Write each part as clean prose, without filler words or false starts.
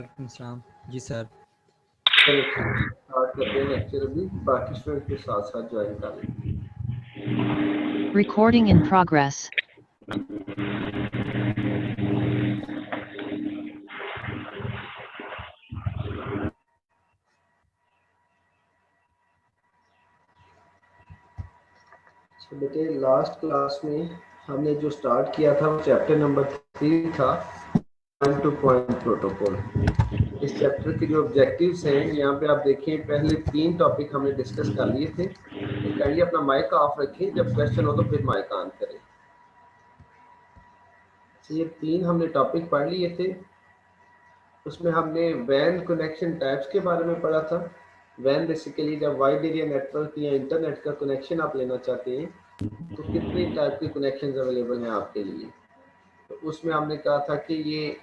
सलाम जी सर। चलो ठीक है, स्टार्ट करते हैं लेक्चर। अभी बाकी स्टूडेंट के साथ साथ ज्वाइन कर लेंगे। Recording in progress. तो बेटे लास्ट क्लास में हमने जो स्टार्ट किया था वो चैप्टर नंबर 3 था, पॉइंट टू पॉइंट प्रोटोकॉल। इस चैप्टर के जो ऑब्जेक्टिव्स हैं यहाँ पे आप देखें, पहले 3 टॉपिक हमने डिस्कस कर लिए थे। तो काइंडली अपना माइक ऑफ रखें, जब क्वेश्चन हो तो फिर माइक ऑन करें। तो ये 3 हमने टॉपिक पढ़ लिए थे। उसमें हमने वैन कनेक्शन टाइप्स के बारे में पढ़ा था। वैन बेसिकली जब वाइड एरिया नेटवर्क या इंटरनेट का कनेक्शन आप लेना चाहते हैं तो कितनी टाइप के कनेक्शंस अवेलेबल हैं आपके लिए। तो उसमें हमने कहा था कि ये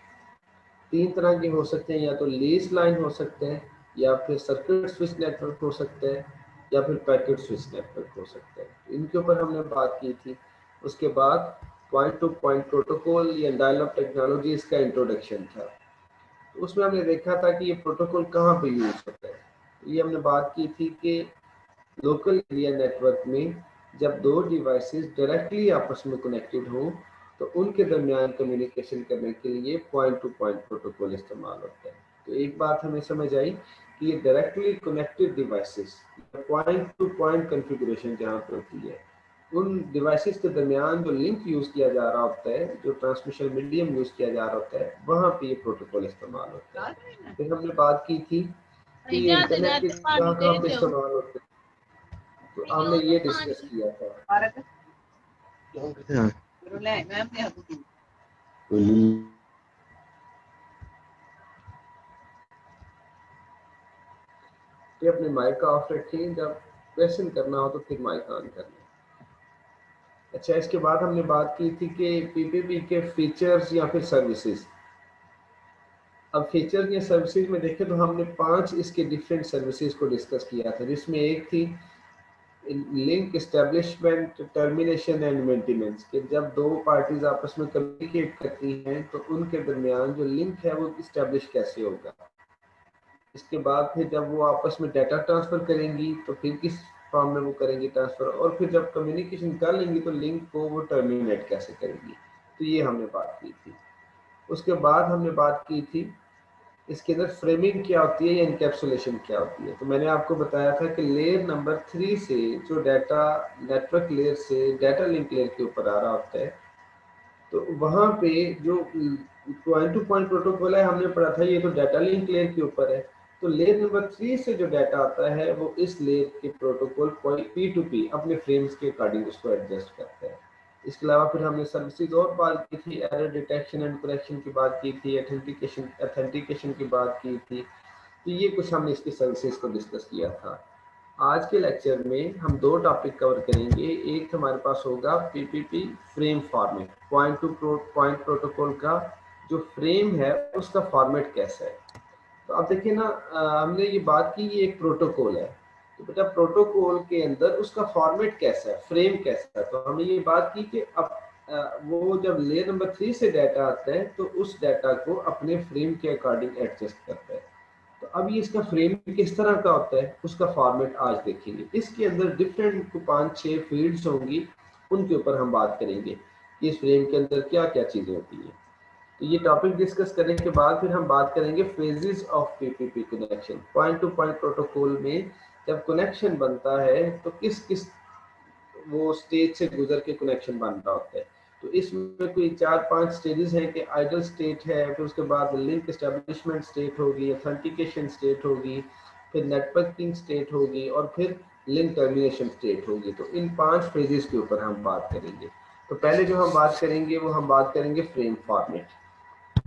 3 तरह के हो सकते हैं, या तो लीज लाइन हो सकते हैं, या फिर सर्किट स्विच नेटवर्क हो सकता है, या फिर पैकेट स्विच नेटवर्क हो सकता है। इनके ऊपर हमने बात की थी। उसके बाद पॉइंट टू पॉइंट प्रोटोकॉल या डायल अप टेक्नोलॉजी, इसका इंट्रोडक्शन था। तो उसमें हमने देखा था कि ये प्रोटोकॉल कहाँ पे यूज होता है। ये हमने बात की थी कि लोकल एरिया नेटवर्क में जब 2 डिवाइसेस डायरेक्टली आपस में कनेक्टेड हो तो उनके दरमियान कम्युनिकेशन करने के लिए पॉइंट टू पॉइंट प्रोटोकॉल इस्तेमाल होता है। तो एक बात हमें समझ आई कि ये directly connected devices, point to point configuration जहाँ पर होती है, उन डिवाइसेस के दरमियान जो लिंक यूज किया जा रहा होता है, जो ट्रांसमिशन मीडियम यूज किया जा रहा होता है, वहाँ पे ये प्रोटोकॉल इस्तेमाल होता है। फिर हमने बात की थी कि ये इंटरनेट के कहाँ कहाँ पे इस्तेमाल होते हैं, तो हमने ये डिस्कस किया था। कि अपने माइक ऑफ रखें, जब क्वेश्चन करना हो तो फिर माइक ऑन करना। अच्छा, इसके बाद हमने बात की थी कि पीपीपी के फीचर्स या फिर सर्विसेज। अब फीचर या सर्विसेज में देखें तो हमने 5 इसके डिफरेंट सर्विसेज को डिस्कस किया था, जिसमें एक थी link establishment, termination and maintenance, कि जब 2 पार्टीज आपस में कम्युनिकेट करती हैं तो उनके दरमियान जो लिंक है वो इस्टेब्लिश कैसे होगा। इसके बाद फिर जब वो आपस में डाटा ट्रांसफ़र करेंगी तो फिर किस फॉर्म में वो करेंगी ट्रांसफ़र, और फिर जब कम्युनिकेशन कर लेंगी तो लिंक को वो टर्मिनेट कैसे करेंगी। तो ये हमने बात की थी। उसके बाद हमने बात की थी इसके अंदर फ्रेमिंग क्या होती है या इनकैप्सुलेशन क्या होती है। तो मैंने आपको बताया था कि लेयर नंबर 3 से जो डाटा नेटवर्क लेयर से डाटा लिंक लेयर के ऊपर आ रहा होता है, तो वहाँ पे जो पॉइंट टू पॉइंट प्रोटोकॉल है हमने पढ़ा था, ये तो डाटा लिंक लेयर के ऊपर है। तो लेयर नंबर 3 से जो डाटा आता है वो इस लेयर के प्रोटोकॉल P2P अपने फ्रेम्स के अकॉर्डिंग उसको एडजस्ट करता है। इसके अलावा फिर हमने सर्विसेज और बात की थी, एरर डिटेक्शन एंड करेक्शन की बात की थी, ऑथेंटिकेशन की बात की थी। तो ये कुछ हमने इसकी सर्विसेज को डिस्कस किया था। आज के लेक्चर में हम 2 टॉपिक कवर करेंगे। एक हमारे पास होगा PPP frame format, point to point protocol का जो फ्रेम है उसका फॉर्मेट कैसा है। तो अब देखिए ना, हमने ये बात की ये एक प्रोटोकॉल है, तो बेटा प्रोटोकॉल के अंदर उसका फॉर्मेट कैसा है, फ्रेम कैसा है। तो हमने ये बात की कि अब वो जब लेयर नंबर 3 से डाटा आता है तो उस डाटा को अपने फ्रेम के अकॉर्डिंग एडजस्ट करता है। तो अब ये इसका फ्रेम किस तरह का होता है, उसका फॉर्मेट आज देखेंगे। इसके अंदर डिफरेंट 5-6 फील्ड्स होंगी, उनके ऊपर हम बात करेंगे कि इस फ्रेम के अंदर क्या क्या चीज़ें होती हैं। तो ये टॉपिक डिस्कस करने के बाद फिर हम बात करेंगे phases of PPP connection. Point to point protocol में जब कनेक्शन बनता है तो किस किस वो स्टेज से गुजर के कनेक्शन बन रहा होता है। तो इसमें कोई 4-5 स्टेजेस हैं कि आइडल स्टेट है, फिर उसके बाद लिंक एस्टेब्लिशमेंट स्टेट होगी, ऑथेंटिकेशन स्टेट होगी, फिर नेटवर्किंग स्टेट होगी, और फिर लिंक टर्मिनेशन स्टेट होगी। तो इन 5 फेजेस के ऊपर हम बात करेंगे। तो पहले जो हम बात करेंगे वो हम बात करेंगे फ्रेम फॉर्मेट।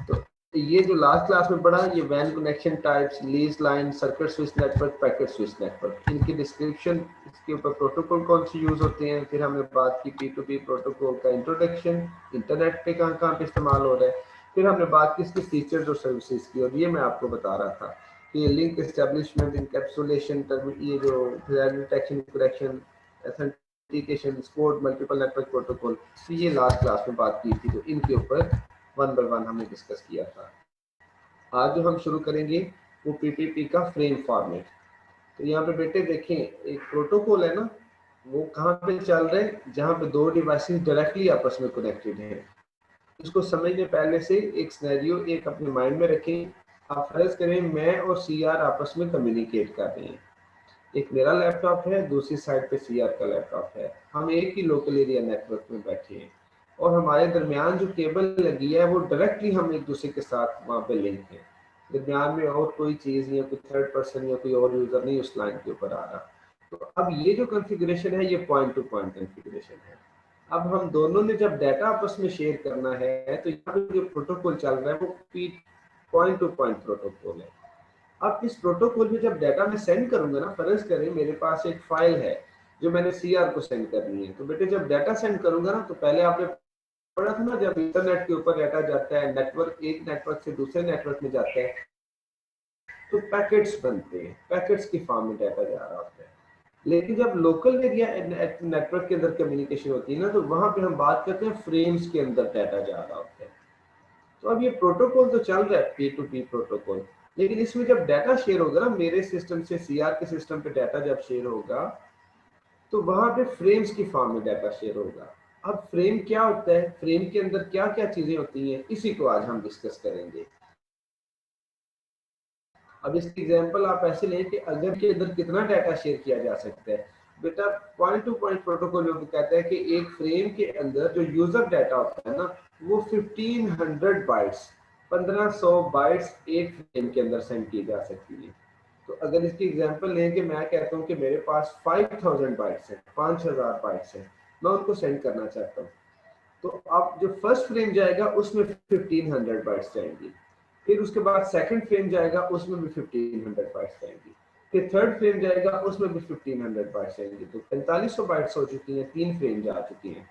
तो ये जो लास्ट क्लास में पढ़ा, ये वैन connection types, lease line, circuit switch network, packet switch network, इनकी डिस्क्रिप्शन, इसके ऊपर प्रोटोकॉल कौन से यूज होते हैं। फिर हमने बात की P2P प्रोटोकॉल का इंट्रोडक्शन, इंटरनेट पे कहाँ कहाँ पे इस्तेमाल हो रहा है। फिर हमने बात की इसके फीचर्स और सर्विसेज की, और ये मैं आपको बता रहा था कि लिंक एस्टेब्लिशमेंट, इनकैप्सुलेशन, ये जो detection, correction, authentication, support multiple network protocol, ये लास्ट क्लास में बात की थी। तो इनके ऊपर 1 बाय 1 हमने डिस्कस किया था। आज जो हम शुरू करेंगे वो पीपीपी का फ्रेम फॉर्मेट। तो यहाँ पे बेटे देखें, एक प्रोटोकॉल है ना, वो कहाँ पे चल रहे हैं, जहाँ पे दो डिवाइसेस डायरेक्टली आपस में कनेक्टेड है। इसको समझने पहले से एक सिनेरियो एक अपने माइंड में रखें। आप फर्ज करें मैं और सीआर आपस में कम्युनिकेट कर रहे हैं। एक मेरा लैपटॉप है, दूसरी साइड पे सीआर का लैपटॉप है। हम एक ही लोकल एरिया नेटवर्क में बैठे हैं और हमारे दरमियान जो केबल लगी है वो डायरेक्टली हम एक दूसरे के साथ वहाँ पे लिंक है। दरमियान में और कोई चीज़ या कोई थर्ड पर्सन या कोई और यूज़र नहीं उस लाइन के ऊपर आ रहा। तो अब ये जो कॉन्फ़िगरेशन है ये पॉइंट टू पॉइंट कॉन्फ़िगरेशन है। अब हम दोनों ने जब डाटा आपस में शेयर करना है तो यहाँ पे जो प्रोटोकॉल चल रहा है वो पॉइंट टू पॉइंट प्रोटोकॉल है। अब इस प्रोटोकॉल में जब डाटा मैं सेंड करूंगा ना, फर्ज करें मेरे पास एक फाइल है जो मैंने सीआर को सेंड करनी है। तो बेटे जब डाटा सेंड करूंगा ना, तो पहले आपने पढ़ा था ना, जब इंटरनेट के ऊपर डाटा जाता है, नेटवर्क एक नेटवर्क से दूसरे नेटवर्क में जाता है तो पैकेट्स बनते हैं, पैकेट्स की फॉर्म में डाटा जा रहा होता है। लेकिन जब लोकल एरिया नेटवर्क के अंदर कम्युनिकेशन होती है ना, तो वहां पे हम बात करते हैं फ्रेम्स के अंदर डाटा जा रहा होता है। तो अब ये प्रोटोकॉल तो चल रहा है पी टू पी प्रोटोकॉल, लेकिन इसमें जब डाटा शेयर होगा ना, मेरे सिस्टम से सीआर के सिस्टम पे डाटा जब शेयर होगा तो वहां पे फ्रेम्स की फॉर्म में डाटा शेयर होगा। अब फ्रेम क्या होता है, फ्रेम के अंदर क्या क्या चीजें होती हैं, इसी को आज हम डिस्कस करेंगे। अब इसकी एग्जांपल आप ऐसे लें कि अगर के अंदर कितना डाटा शेयर किया जा सकता है। बेटा पॉइंट टू पॉइंट प्रोटोकॉल में कहता है कि एक फ्रेम के अंदर जो यूजर डाटा होता है ना, वो 1500 बाइट्स 1500 बाइट्स एक फ्रेम के अंदर सेंड की जा सकती है। तो अगर इसकी एग्जांपल लें कि मैं कहता हूं कि मेरे पास 5000 बाइट्स है, 5000 बाइट्स है, मैं उनको सेंड करना चाहता हूँ। तो अब जो फर्स्ट फ्रेम जाएगा उसमें 1500 बाइट्स जाएंगी, फिर उसके बाद सेकंड फ्रेम जाएगा उसमें भी 1500 बाइट्स जाएंगी, फिर थर्ड फ्रेम जाएगा उसमें भी 1500 बाइट्स जाएंगी। तो 4500 बाइट्स हो चुकी हैं, 3 फ्रेम जा चुकी हैं।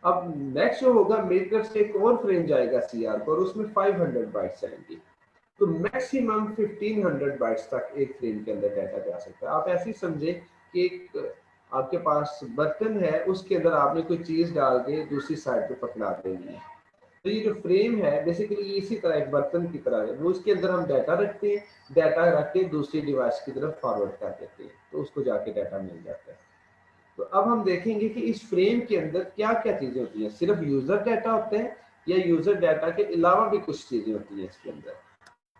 अब नेक्स्ट जो होगा मेरी तरफ से एक और फ्रेम जाएगा सीआर पर, उसमें 500 बाइट्स जाएंगी। तो मैक्सिमम 1500 बाइट्स तक एक फ्रेम के अंदर डाटा जा सकता है। आप ऐसे ही समझे कि एक आपके पास बर्तन है, उसके अंदर आपने कोई चीज डाल के दूसरी साइड पे पकड़ा देनी है। तो ये जो फ्रेम है बेसिकली इसी तरह एक बर्तन की तरह है, वो उसके अंदर हम डाटा रखते हैं, डाटा रख के दूसरी डिवाइस की तरफ फॉरवर्ड कर देते हैं, तो उसको जाके डाटा मिल जाता है। तो अब हम देखेंगे कि इस फ्रेम के अंदर क्या क्या चीजें होती हैं। सिर्फ यूजर डाटा होता है या यूजर डाटा के अलावा भी कुछ चीजें होती हैं इसके अंदर,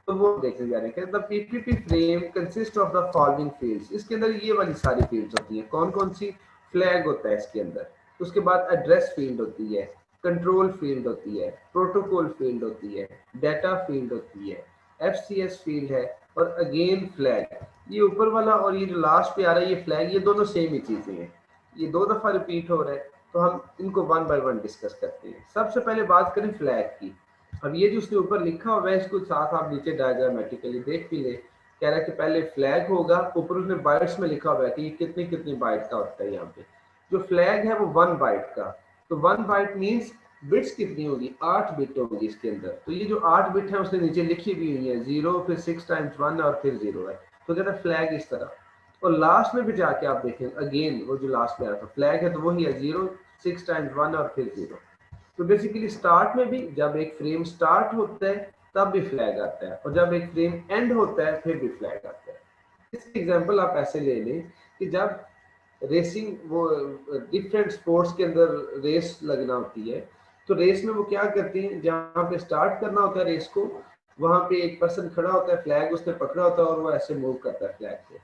तो वो देखने जा रहे हैं। The PPP frame consist of the following fields. इसके अंदर ये वाली सारी फील्ड्स होती हैं। कौन कौन सी? फ्लैग होता है इसके अंदर, उसके बाद एड्रेस फील्ड होती है, कंट्रोल फील्ड होती है, प्रोटोकॉल फील्ड होती है, डाटा फील्ड होती है, एफसीएस फील्ड है, और अगेन फ्लैग। ये ऊपर वाला और ये जो लास्ट पे आ रहा है ये फ्लैग, ये दोनों सेम ही चीजें हैं, ये दो दफा रिपीट हो रहा है। तो हम इनको वन बाय वन डिस्कस करते हैं। सबसे पहले बात करें फ्लैग की। अब ये जो उसके ऊपर लिखा हुआ है इसको साथ आप नीचे डायग्रामेटिकली देख भी ले। कह रहा है कि पहले फ्लैग होगा, ऊपर उसने बाइट्स में लिखा हुआ है कि ये कितनी कितनी बाइट का होता है। यहाँ पे जो फ्लैग है वो 1 बाइट का, तो 1 बाइट मीन्स बिट्स कितनी होगी, 8 बिट होगी इसके अंदर। तो ये जो 8 बिट है उसने नीचे लिखी भी हुई है, 0 फिर 6 टाइम्स 1 और फिर 0 है। तो कहता है फ्लैग इस तरह। और लास्ट में भी जाके आप देखें अगेन वो जो लास्ट में आया था फ्लैग है, तो वही है 0 6 टाइम्स 1 और फिर 0। तो बेसिकली स्टार्ट में भी जब एक फ्रेम स्टार्ट होता है तब भी फ्लैग आता है, और जब एक फ्रेम एंड होता है फिर भी फ्लैग आता है। इसकी एग्जांपल आप ऐसे ले लें कि जब रेसिंग वो डिफरेंट स्पोर्ट्स के अंदर रेस लगना होती है, तो रेस में वो क्या करते हैं, जहाँ पे स्टार्ट करना होता है रेस को, वहां पे एक पर्सन खड़ा होता है, फ्लैग उसने पकड़ा होता है और वो ऐसे मूव करता है फ्लैग को।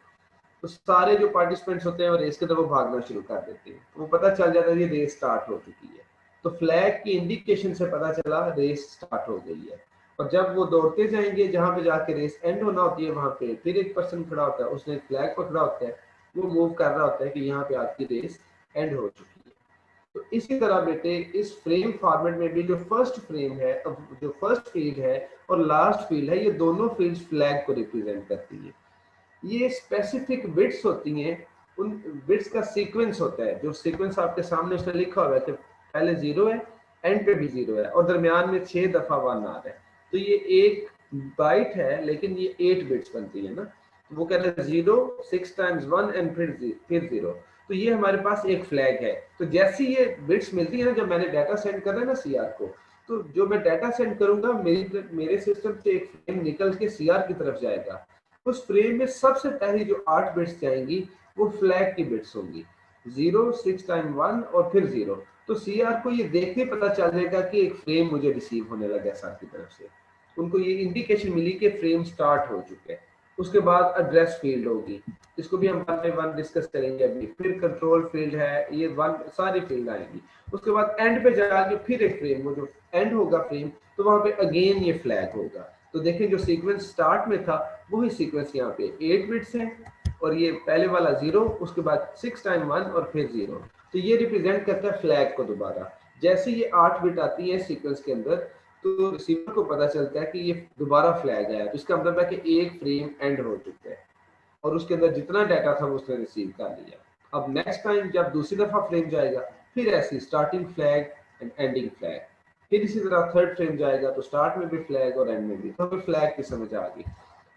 तो सारे जो पार्टिसिपेंट्स होते हैं वो रेस की तरफ भागना शुरू कर देते हैं, वो पता चल जाता है कि रेस स्टार्ट हो चुकी है। तो फ्लैग की इंडिकेशन से पता चला रेस स्टार्ट हो गई है। और जब वो दौड़ते जाएंगे जहां पे जाके रेस एंड होना होती है, वहां पे फिर एक पर्सन खड़ा होता है, उसने फ्लैग पकड़ा होता है, वो मूव कर रहा होता है कि यहाँ पे आपकी रेस एंड हो चुकी है। तो इसी तरह बेटे इस फ्रेम फॉर्मेट में भी जो फर्स्ट फ्रेम है, जो फर्स्ट फील्ड है और लास्ट फील्ड है, ये दोनों फील्ड फ्लैग को रिप्रेजेंट करती है। ये स्पेसिफिक बिट्स होती हैं, उन बिट्स का सीक्वेंस होता है, जो सीक्वेंस आपके सामने उसने लिखा हुआ है कि पहले 0 है, एंड पे भी 0 है, और दरमियान में 6 दफा 1 आ रहा है। तो ये एक बाइट है लेकिन ये 8 बिट्स बनती है ना। तो वो कह रहे हैं 0 6 टाइम्स 1 एंड फिर 0। तो ये हमारे पास एक फ्लैग है। तो जैसी ये बिट्स मिलती है ना, जब मैंने डाटा सेंड कर रहा है ना सीआर को, तो जो मैं डाटा सेंड करूंगा मेरे सिस्टम से एक फ्रेम निकल के सीआर की तरफ जाएगा। उस फ्रेम में सबसे पहली जो 8 बिट्स जाएंगी वो फ्लैग की बिट्स होंगी, 0 6 टाइम 1 और फिर 0। तो सीआर को ये देखते पता चल जाएगा कि एक फ्रेम मुझे रिसीव होने लगा सर की तरफ से। उनको ये इंडिकेशन मिली कि फ्रेम स्टार्ट हो चुके हैं। उसके बाद एड्रेस फील्ड होगी, इसको भी हम वन बाय वन डिस्कस करेंगे अभी। फिर कंट्रोल फील्ड है, ये वन सारी फील्ड आएंगी। उसके बाद एंड पे जाके फिर एक फ्रेम, वो जो एंड होगा फ्रेम, तो वहां पे अगेन ये फ्लैग होगा। तो देखें जो सीक्वेंस स्टार्ट में था वही सीक्वेंस यहाँ पे 8 बिट्स है, और ये पहले वाला 0, उसके बाद 6 टाइम 1 और फिर 0। तो ये रिप्रेजेंट करता है फ्लैग को दोबारा। जैसे ये 8 बिट आती है सीक्वेंस के अंदर, तो रिसीवर को पता चलता है कि ये दोबारा फ्लैग आया, तो इसका मतलब है कि एक फ्रेम एंड हो चुका है और उसके अंदर जितना डाटा था वो उसने रिसीव कर लिया। अब नेक्स्ट टाइम जब दूसरी दफा फ्रेम जाएगा, फिर ऐसी starting flag and ending flag. फिर इसी तरह थर्ड फ्रेम जाएगा तो स्टार्ट में भी फ्लैग और एंड में भी। तो हमें फ्लैग की समझ आ गई।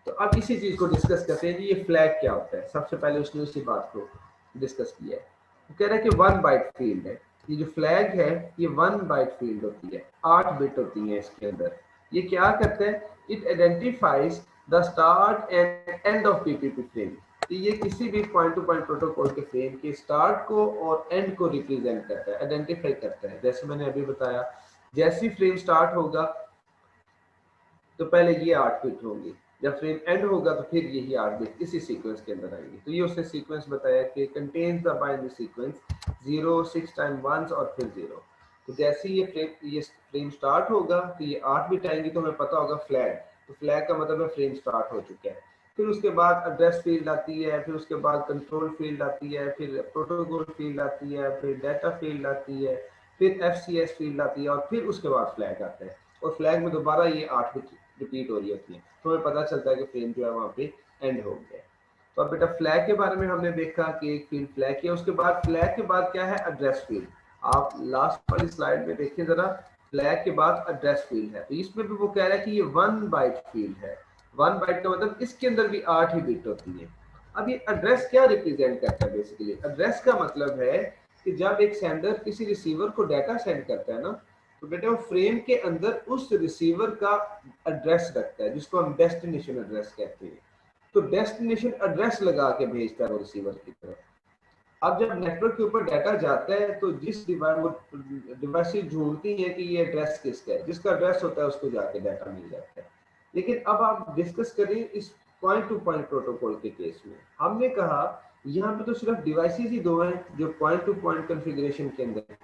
तो अब इसी चीज को डिस्कस करते हैं कि ये फ्लैग क्या होता है। सबसे पहले उसने उसी बात को डिस्कस किया है। वो कह रहा है कि 1 बाइट फील्ड है। ये जो फ्लैग है ये 1 बाइट फील्ड होती है, 8 बिट होती है इसके अंदर। ये क्या करता है, it identifies the start and end of PPP frame. तो ये किसी भी पॉइंट टू पॉइंट प्रोटोकॉल के फ्रेम के स्टार्ट को और एंड को रिप्रेजेंट करता है, आइडेंटिफाई करता है। जैसे मैंने अभी बताया, जैसी फ्रेम स्टार्ट होगा तो पहले ये 8 बिट होंगी, जब फ्रेम एंड होगा तो फिर यही 8 बिट इसी सीक्वेंस के अंदर आएंगे। तो ये उसने सीक्वेंस बताया कि contains the binary sequence 0 6 time 1 और फिर 0। तो जैसे ये फ्रेम स्टार्ट होगा तो ये 8 बिट आएंगी, तो हमें पता होगा फ्लैग। तो फ्लैग का मतलब है फ्रेम स्टार्ट हो चुका है। फिर उसके बाद एड्रेस फील्ड आती है, फिर उसके बाद कंट्रोल फील्ड आती है, फिर प्रोटोकॉल फील्ड आती है, फिर डाटा फील्ड आती है, फिर एफसीएस फील्ड आती है, और फिर उसके बाद फ्लैग आता है। और फ्लैग में दोबारा ये 8 बिट रिपीट हो रही होती है, तो हमें पता चलता है कि फ्रेम जो है वहाँ पे एंड हो गया। तो अब बेटा फ्लैग के बारे में हमने देखा कि एक फील्ड फ्लैग किया। उसके बाद फ्लैग के बाद क्या है, एड्रेस फील्ड। आप लास्ट वाली स्लाइड में देखिए जरा, फ्लैग के बाद एड्रेस फील्ड है। तो इसमें भी वो कह रहा है कि ये 1 बाइट फील्ड है। 1 बाइट का मतलब इसके अंदर भी 8 ही बिट होती है। अब ये एड्रेस क्या रिप्रेजेंट करता है, बेसिकली एड्रेस का मतलब है कि जब एक सेंडर किसी रिसीवर को डाटा सेंड करता है ना, तो बेटा वो फ्रेम के अंदर उस रिसीवर का एड्रेस रखता है, जिसको हम डेस्टिनेशन एड्रेस कहते हैं। तो डेस्टिनेशन एड्रेस लगा के भेजता है वो रिसीवर की तरफ। अब जब नेटवर्क के ऊपर डाटा जाता है तो जिस डिवाइस ढूंढती है कि ये एड्रेस किसका है, जिसका एड्रेस होता है उसको जाके डाटा मिल जाता है। लेकिन अब आप डिस्कस करें इस पॉइंट टू पॉइंट प्रोटोकॉल के केस में। हमने कहा यहाँ पे तो सिर्फ डिवाइसेस ही दो हैं जो पॉइंट टू पॉइंट कॉन्फ़िगरेशन के अंदर है।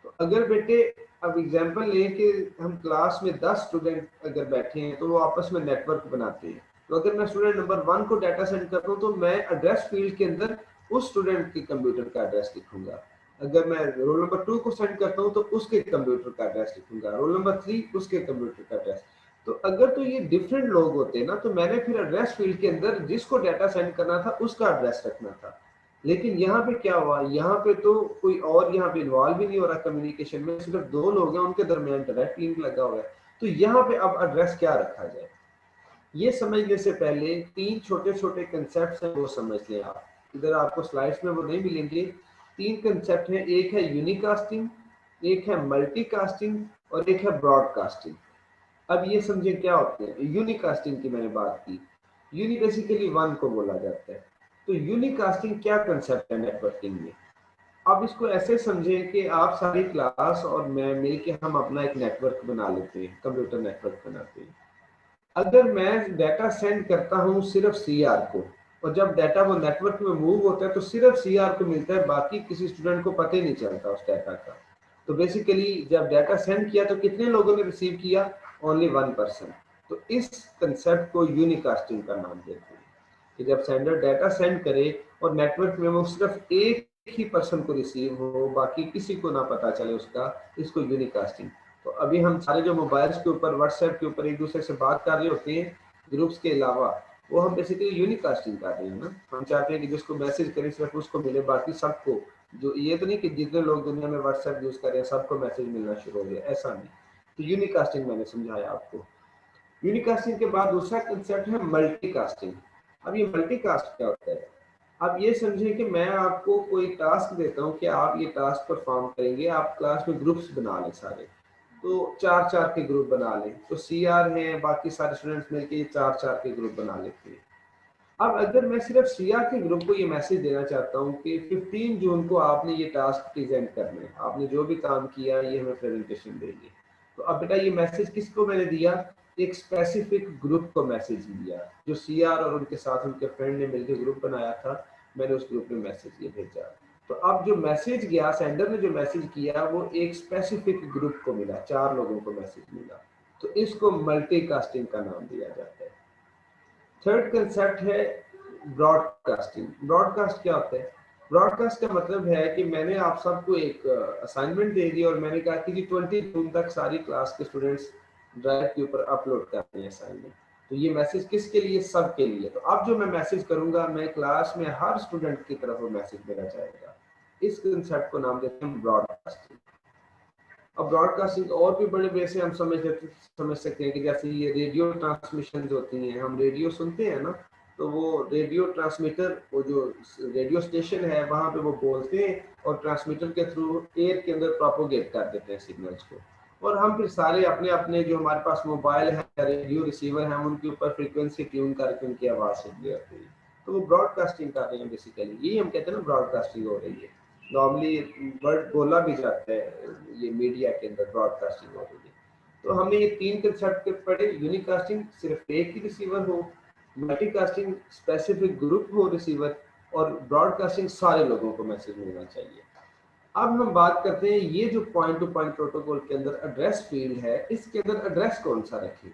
तो अगर बेटे अब एग्जांपल लें कि हम क्लास में 10 स्टूडेंट अगर बैठे हैं तो वो आपस में नेटवर्क बनाते हैं। तो अगर मैं स्टूडेंट नंबर 1 को डाटा सेंड करता हूँ तो मैं एड्रेस फील्ड के अंदर उस स्टूडेंट के कंप्यूटर का एड्रेस लिखूंगा। अगर मैं रोल नंबर 2 को सेंड करता हूँ तो उसके कंप्यूटर का एड्रेस लिखूंगा, रोल नंबर 3 उसके कंप्यूटर का एड्रेस। तो अगर तो ये डिफरेंट लोग होते ना, तो मैंने फिर एड्रेस फील्ड के अंदर जिसको डाटा सेंड करना था उसका एड्रेस रखना था। लेकिन यहाँ पे क्या हुआ, यहाँ पे तो कोई और यहाँ पे इन्वॉल्व भी नहीं हो रहा कम्युनिकेशन में, सिर्फ 2 लोग हैं, उनके दरमियान डायरेक्ट लिंक लगा हुआ है। तो यहाँ पे अब एड्रेस क्या रखा जाए, ये समझने से पहले 3 छोटे छोटे कंसेप्ट हैं, वो समझ लें आप। इधर आपको स्लाइड्स में वो नहीं मिलेंगे। 3 कंसेप्ट हैं, एक है यूनिकास्टिंग, एक है मल्टीकास्टिंग और एक है ब्रॉडकास्टिंग। अब ये समझे क्या होते हैं। यूनिकास्टिंग की मैंने बात की, यूनि बेसिकली 1 को बोला जाता है। तो यूनिकास्टिंग क्या कंसेप्ट है नेटवर्किंग में। आप इसको ऐसे समझें कि आप सारी क्लास और मैं मिलके हम अपना एक नेटवर्क बना लेते हैं, कंप्यूटर नेटवर्क बनाते हैं। अगर मैं डाटा सेंड करता हूं सिर्फ सीआर को, और जब डाटा वो नेटवर्क में मूव होता है तो सिर्फ सीआर को मिलता है, बाकी किसी स्टूडेंट को पता ही नहीं चलता उस डाटा का। तो बेसिकली जब डाटा सेंड किया तो कितने लोगों ने रिसीव किया, ओनली 1 पर्सन। तो इस कंसेप्ट को यूनिकास्टिंग का नाम देते हैं कि जब सेंडर डाटा सेंड करे और नेटवर्क में वो सिर्फ एक ही पर्सन को रिसीव हो, बाकी किसी को ना पता चले उसका, इसको यूनिकास्टिंग। तो अभी हम सारे जो मोबाइल्स के ऊपर, व्हाट्सएप के ऊपर एक दूसरे से बात कर रहे होते हैं ग्रुप्स के अलावा, वो हम बेसिकली यूनिकास्टिंग कर रहे हैं ना। हम चाहते हैं कि जिसको मैसेज करें सिर्फ उसको मिले, बाकी सबको। जो ये तो नहीं कि जितने लोग दुनिया में व्हाट्सएप यूज कर रहे हैं सबको मैसेज मिलना शुरू हो गया, ऐसा नहीं। तो यूनिकास्टिंग मैंने समझाया आपको। यूनिकास्टिंग के बाद दूसरा कंसेप्ट है मल्टीकास्टिंग। अब ये मल्टीकास्ट क्या होता है। आप ये समझें कि मैं आपको कोई टास्क देता हूं कि आप ये टास्क परफॉर्म करेंगे, आप क्लास में ग्रुप्स बना लें सारे। तो 4-4 के ग्रुप बना लें। तो CR हैं, बाकी सारे स्टूडेंट्स मिलके ये 4-4 के ग्रुप बना लेते हैं। अब अगर मैं सिर्फ CR के ग्रुप को ये मैसेज देना चाहता हूँ कि 15 जून को आपने ये टास्क प्रेजेंट करना है, आपने जो भी काम किया ये हमें प्रेजेंटेशन देंगे। तो अब बेटा ये मैसेज किसको मैंने दिया, एक स्पेसिफिक ग्रुप को मैसेज दिया, जो CR और उनके साथ उनके फ्रेंड ने मिलकर ग्रुप बनाया था, मैंने उस ग्रुप में मैसेज ये भेजा। तो अब जो मैसेज गया, सेंडर ने जो मैसेज किया वो एक स्पेसिफिक ग्रुप को मिला, 4 लोगों को मैसेज मिला। तो इसको मल्टीकास्टिंग का नाम दिया जाता है। थर्ड कंसेप्ट है ब्रॉडकास्टिंग। ब्रॉडकास्ट क्या होता है? ब्रॉडकास्ट का मतलब है कि मैंने आप सबको एक असाइनमेंट दे दी और मैंने कहा कि जी 20 जून तक सारी क्लास के स्टूडेंट्स ड्राइव के ऊपर अपलोड करते हैं असाइनमेंट। तो ये मैसेज किसके लिए? सबके लिए। तो अब जो मैं मैसेज करूंगा, मैं क्लास में हर स्टूडेंट की तरफ वो मैसेज भेजा जाएगा। इस कंसेप्ट को नाम देते हैं ब्रॉडकास्टिंग। अब ब्रॉडकास्टिंग और भी बड़े वे से हम समझ सकते हैं कि जैसे ये रेडियो ट्रांसमिशन होती हैं, हम रेडियो सुनते हैं ना, तो वो रेडियो ट्रांसमीटर, वो जो रेडियो स्टेशन है वहाँ पे वो बोलते हैं और ट्रांसमीटर के थ्रू एयर के अंदर प्रोपोगेट कर देते हैं सिग्नल्स को, और हम फिर सारे अपने अपने जो हमारे पास मोबाइल है, रेडियो रिसीवर है, हम उनके ऊपर फ्रीक्वेंसी ट्यून करके उनकी आवाज़ सुन लेते हैं। तो वो ब्रॉडकास्टिंग कर रहे हैं बेसिकली, यही हम कहते हैं ना ब्रॉडकास्टिंग हो रही है। नॉर्मली वर्ड बोला भी जाता है ये मीडिया के अंदर, ब्रॉडकास्टिंग हो रही है। तो हमने ये 3 कंसेप्ट के पढ़े। यूनिकास्टिंग सिर्फ एक ही रिसीवर हो, मल्टीकास्टिंग स्पेसिफिक ग्रुप हो रिसीवर, और ब्रॉडकास्टिंग सारे लोगों को मैसेज मिलना चाहिए। अब हम बात करते हैं ये जो पॉइंट टू पॉइंट प्रोटोकॉल के अंदर एड्रेस फील्ड है, इसके अंदर एड्रेस कौन सा रखें?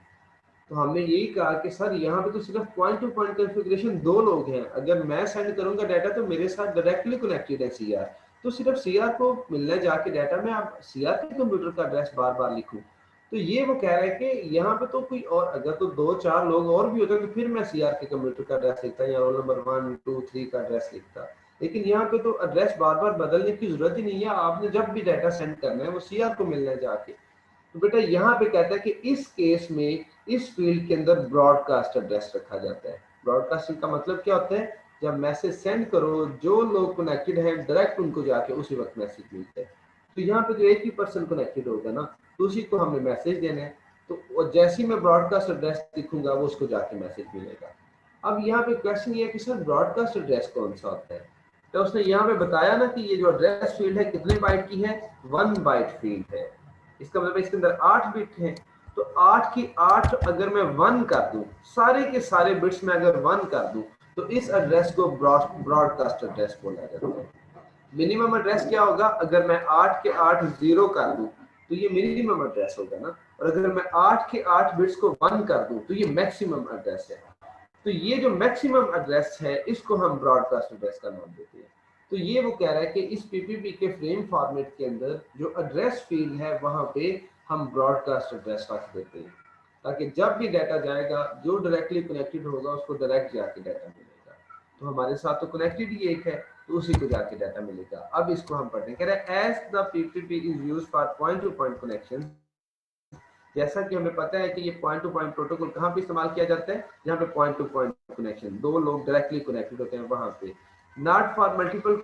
तो हमने यही कहा कि सर यहाँ पे तो सिर्फ पॉइंट टू पॉइंट कॉन्फ़िगरेशन 2 लोग हैं, अगर मैं सेंड करूंगा डाटा तो मेरे साथ डायरेक्टली कनेक्टेड है CR, तो सिर्फ CR को मिलने जाके डाटा में आप CR के कंप्यूटर का एड्रेस बार बार लिखूं। तो ये वो कह रहे हैं कि यहाँ पे तो कोई और, अगर तो 2-4 लोग और भी होते तो फिर मैं CR के कंप्यूटर का एड्रेस लिखता या रोल नंबर 1 2 3 का एड्रेस लिखता, लेकिन यहाँ पे तो एड्रेस बार बार बदलने की जरूरत ही नहीं है। आपने जब भी डाटा सेंड करना है वो CR को मिलना है जाके। तो बेटा यहाँ पे कहता है कि इस केस में इस फील्ड के अंदर ब्रॉडकास्ट एड्रेस रखा जाता है। ब्रॉडकास्टिंग का मतलब क्या होता है? जब मैसेज सेंड करो, जो लोग कनेक्टेड हैं डायरेक्ट उनको जाके उसी वक्त मैसेज मिलता है। तो यहाँ पे जो एक ही पर्सन कनेक्टेड होगा ना, तो उसी को हमें मैसेज देना है। तो जैसे ही मैं ब्रॉडकास्ट एड्रेस लिखूंगा वो उसको जाके मैसेज मिलेगा। अब यहाँ पे क्वेश्चन ये है कि सर ब्रॉडकास्ट एड्रेस कौन सा होता है? तो उसने यहाँ पे बताया ना कि ये जो एड्रेस फील्ड है कितने बाइट की है? 1 बाइट फील्ड है। इसका मतलब इसके अंदर 8 बिट हैं। तो 8 की 8 अगर मैं 1 कर दूं, सारे के सारे बिट्स में अगर 1 कर दूं, तो इस एड्रेस को ब्रॉडकास्ट एड्रेस बोला जाता है। मिनिमम एड्रेस क्या होगा? अगर मैं 8 के 8 0 कर दूं तो ये मिनिमम एड्रेस होगा ना, और अगर मैं 8 के 8 बिट्स को 1 कर दूं तो ये मैक्सिमम एड्रेस है। तो ये जो मैक्सिमम एड्रेस है इसको हम ब्रॉडकास्ट एड्रेस का नाम देते हैं। तो ये वो कह रहा है कि इस पीपीपी के फ्रेम फॉर्मेट के अंदर जो एड्रेस फील्ड है वहां पे हम ब्रॉडकास्ट एड्रेस रख देते हैं, ताकि जब भी डाटा जाएगा जो डायरेक्टली कनेक्टेड होगा उसको डायरेक्ट जाके डाटा मिलेगा। तो हमारे साथ तो कनेक्टेड ही एक है, तो उसी को जाके डाटा मिलेगा। अब इसको हम पढ़ते हैं, कह रहे हैं as the PPP is used for point to point connection. जैसा कि हमें पता है कि ये पॉइंट टू पॉइंट प्रोटोकॉल कहाँ पे इस्तेमाल किया जाता है? जहाँ पे पॉइंट टू पॉइंट कनेक्शन, 2 लोग डायरेक्टली कनेक्टेड होते हैं वहां पे। Not for multiple